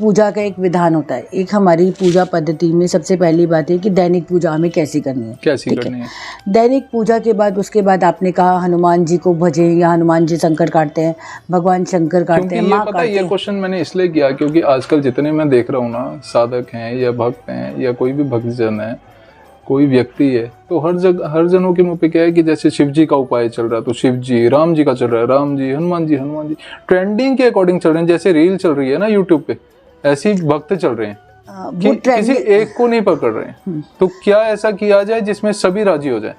पूजा का एक विधान होता है। एक हमारी पूजा पद्धति में सबसे पहली बात है कि दैनिक पूजा हमें कैसी करनी है। दैनिक पूजा के बाद उसके बाद आपने कहा हनुमान जी को भजें या हनुमान जी संकट काटते हैं, भगवान शंकर काटते हैं, माँ काटते हैं। ये क्वेश्चन मैंने इसलिए किया क्योंकि आजकल जितने मैं देख रहा हूँ ना, साधक हैं या भक्त हैं या कोई भी भक्तजन है, कोई व्यक्ति है, तो हर जनों के मुंह पे क्या है कि जैसे शिव जी का उपाय चल रहा है तो शिव जी, राम जी का चल रहा है राम जी, हनुमान जी हनुमान जी, ट्रेंडिंग के अकॉर्डिंग चल रहे हैं। जैसे रील चल रही है ना यूट्यूब पे, ऐसे ही भक्त चल रहे हैं कि किसी एक को नहीं पकड़ रहे हैं। तो क्या ऐसा किया जाए जिसमें सभी राजी हो जाए?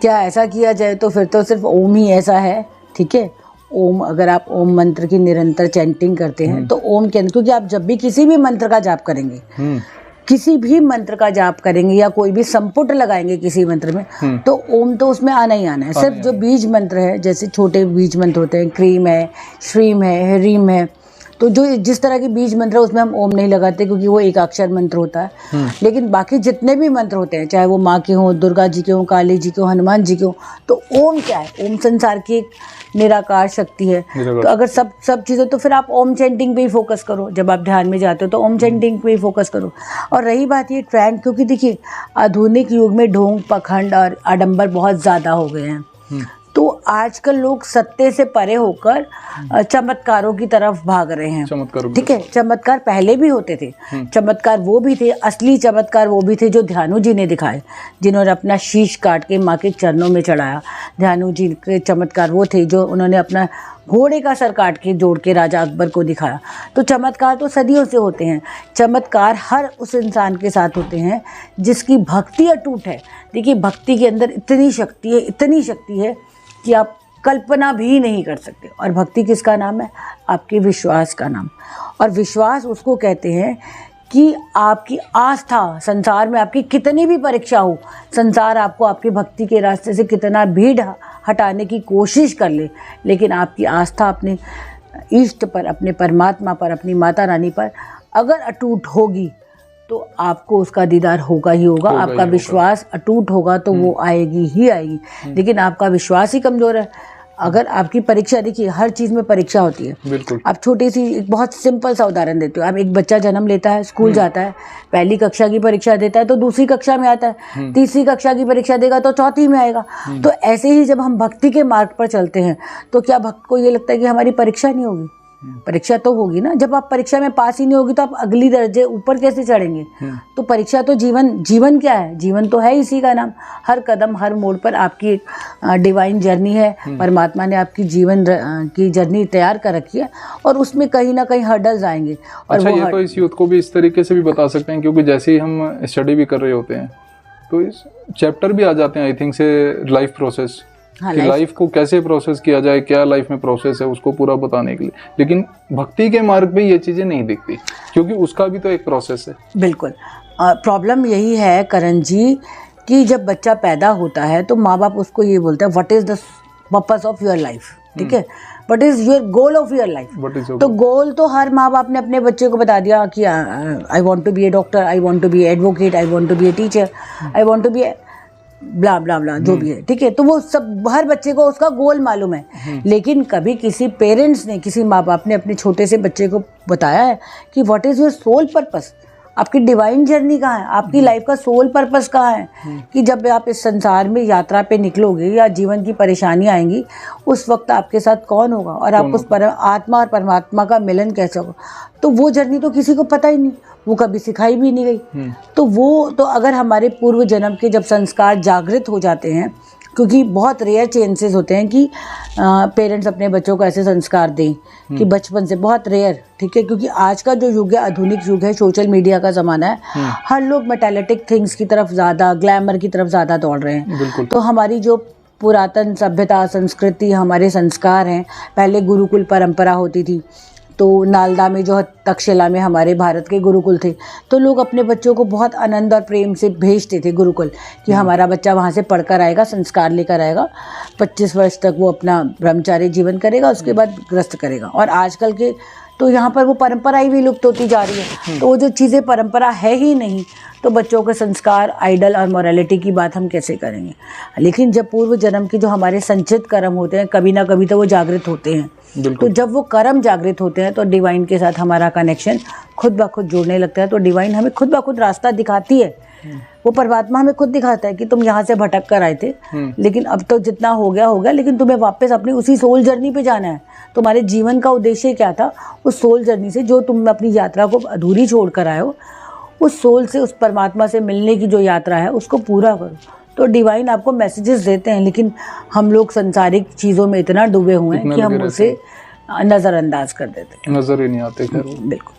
क्या ऐसा किया जाए? तो फिर तो सिर्फ ओम ही ऐसा है, ठीक है। ओम, अगर आप ओम मंत्र की निरंतर चैंटिंग करते हैं तो ओम के अंदर, क्योंकि आप जब भी किसी भी मंत्र का जाप करेंगे, किसी भी मंत्र का जाप करेंगे या कोई भी संपुट लगाएंगे किसी मंत्र में, तो ओम तो उसमें आना ही आना है। सिर्फ जो बीज मंत्र है, जैसे छोटे बीज मंत्र होते हैं, क्रीम है, श्रीम है, ह्रीम है, तो जो जिस तरह के बीज मंत्र है उसमें हम ओम नहीं लगाते क्योंकि वो एक अक्षर मंत्र होता है। लेकिन बाकी जितने भी मंत्र होते हैं, चाहे वो माँ के हों, दुर्गा जी के हों, काली जी के हों, हनुमान जी के हों, तो ओम क्या है? ओम संसार की एक निराकार शक्ति है। तो अगर सब चीज़ें, तो फिर आप ओम चैंटिंग पे ही फोकस करो। जब आप ध्यान में जाते हो तो ओम चैंटिंग पे ही फोकस करो। और रही बात ये ट्रेंड, क्योंकि देखिए आधुनिक युग में ढोंग, पखंड और आडंबर बहुत ज़्यादा हो गए हैं, तो आजकल लोग सत्य से परे होकर चमत्कारों की तरफ भाग रहे हैं। ठीक है, चमत्कार पहले भी होते थे, चमत्कार वो भी थे, असली चमत्कार वो भी थे जो ध्यानु जी ने दिखाए, जिन्होंने अपना शीश काट के माँ के चरणों में चढ़ाया। ध्यानु जी के चमत्कार वो थे जो उन्होंने अपना घोड़े का सर काट के जोड़ के राजा अकबर को दिखाया। तो चमत्कार तो सदियों से होते हैं। चमत्कार हर उस इंसान के साथ होते हैं जिसकी भक्ति अटूट है। देखिए भक्ति के अंदर इतनी शक्ति है, इतनी शक्ति है कि आप कल्पना भी नहीं कर सकते। और भक्ति किसका नाम है? आपके विश्वास का नाम। और विश्वास उसको कहते हैं कि आपकी आस्था, संसार में आपकी कितनी भी परीक्षा हो, संसार आपको आपकी भक्ति के रास्ते से कितना भी हटाने की कोशिश कर ले, लेकिन आपकी आस्था अपने इष्ट पर, अपने परमात्मा पर, अपनी माता रानी पर अगर अटूट होगी तो आपको उसका दीदार होगा ही होगा। आपका विश्वास अटूट होगा तो वो आएगी ही आएगी। लेकिन आपका विश्वास ही कमज़ोर है। अगर आपकी परीक्षा, देखिए हर चीज़ में परीक्षा होती है। बिल्कुल। आप छोटी सी एक बहुत सिंपल सा उदाहरण देते हो। आप एक बच्चा जन्म लेता है, स्कूल जाता है, पहली कक्षा की परीक्षा देता है तो दूसरी कक्षा में आता है, तीसरी कक्षा की परीक्षा देगा तो चौथी में आएगा। तो ऐसे ही जब हम भक्ति के मार्ग पर चलते हैं तो क्या भक्त को ये लगता है कि हमारी परीक्षा नहीं होगी? परीक्षा तो होगी ना। जब आप परीक्षा में पास ही नहीं होगी तो आप अगली दर्जे ऊपर कैसे चढ़ेंगे? तो परीक्षा तो जीवन क्या है? जीवन तो है इसी का नाम। हर कदम, हर मोड़ पर आपकी एक डिवाइन जर्नी है। परमात्मा ने आपकी जीवन की जर्नी तैयार कर रखी है और उसमें कहीं ना कहीं हर्डल्स आएंगे। और अच्छा, ये तो इस यूथ को भी इस तरीके से भी बता सकते हैं, क्योंकि जैसे ही हम स्टडी भी कर रहे होते हैं तो इस चैप्टर भी आ जाते हैं आई थिंक से लाइफ प्रोसेस। हाँ, कि लाइफ को कैसे प्रोसेस किया जाए, क्या लाइफ में प्रोसेस है, उसको पूरा बताने के लिए। लेकिन भक्ति के मार्ग पे ये चीज़ें नहीं दिखती क्योंकि उसका भी तो एक प्रोसेस है। बिल्कुल। प्रॉब्लम यही है करण जी कि जब बच्चा पैदा होता है तो माँ बाप उसको ये बोलते हैं what is the purpose of your life. ठीक है, what is your goal of your life. तो गोल तो हर माँ बाप ने अपने बच्चे को बता दिया कि I want to be a doctor, I want to be advocate, I want to be a teacher, I want to be blah blah blah, जो भी है। ठीक है, तो वो सब हर बच्चे को उसका गोल मालूम है। लेकिन कभी किसी पेरेंट्स ने, किसी माँ बाप ने अपने छोटे से बच्चे को बताया है कि what is your soul purpose? आपकी डिवाइन जर्नी कहाँ है? आपकी लाइफ का सोल पर्पस कहाँ है? कि जब आप इस संसार में यात्रा पे निकलोगे या जीवन की परेशानी आएंगी, उस वक्त आपके साथ कौन होगा और आप उस आत्मा और परमात्मा का मिलन कैसे होगा? तो वो जर्नी तो किसी को पता ही नहीं, वो कभी सिखाई भी नहीं गई। तो अगर हमारे पूर्व जन्म के जब संस्कार जागृत हो जाते हैं, क्योंकि बहुत रेयर चांसेस होते हैं कि पेरेंट्स अपने बच्चों को ऐसे संस्कार दें कि बचपन से, बहुत रेयर। ठीक है, क्योंकि आज का जो युग है, आधुनिक युग है, सोशल मीडिया का ज़माना है, हर लोग मेटेलिटिक थिंग्स की तरफ ज़्यादा, ग्लैमर की तरफ ज़्यादा दौड़ रहे हैं। तो हमारी जो पुरातन सभ्यता, संस्कृति, हमारे संस्कार हैं, पहले गुरुकुल परंपरा होती थी। तो नालंदा में जो तक्षशिला में हमारे भारत के गुरुकुल थे, तो लोग अपने बच्चों को बहुत आनंद और प्रेम से भेजते थे गुरुकुल कि हमारा बच्चा वहाँ से पढ़कर आएगा, संस्कार लेकर आएगा, 25 वर्ष तक वो अपना ब्रह्मचारी जीवन करेगा, उसके बाद गृहस्थ करेगा। और आजकल के तो यहाँ पर वो परंपरा ही विलुप्त होती जा रही है। तो वो जो चीज़ें परंपरा है ही नहीं, तो बच्चों के संस्कार, आइडल और मोरालिटी की बात हम कैसे करेंगे। लेकिन जब पूर्व जन्म के जो हमारे संचित कर्म होते हैं, कभी ना कभी तो वो जागृत होते हैं। तो जब वो कर्म जागृत होते हैं तो डिवाइन के साथ हमारा कनेक्शन खुद ब खुद जुड़ने लगता है। तो डिवाइन हमें खुद ब खुद रास्ता दिखाती है। वो परमात्मा हमें खुद दिखाता है कि तुम यहाँ से भटक कर आए थे, लेकिन अब तो जितना हो गया, लेकिन तुम्हें वापस अपनी उसी सोल जर्नी पे जाना है। तुम्हारे जीवन का उद्देश्य क्या था, उस सोल जर्नी से जो तुम अपनी यात्रा को अधूरी छोड़ कर आए हो, उस सोल से, उस परमात्मा से मिलने की जो यात्रा है उसको पूरा करो। तो डिवाइन आपको मैसेजेस देते हैं, लेकिन हम लोग संसारिक चीज़ों में इतना डूबे हुए हैं कि हम उसे नज़रअंदाज कर देते हैं, नजर ही नहीं आते। खैर बिल्कुल।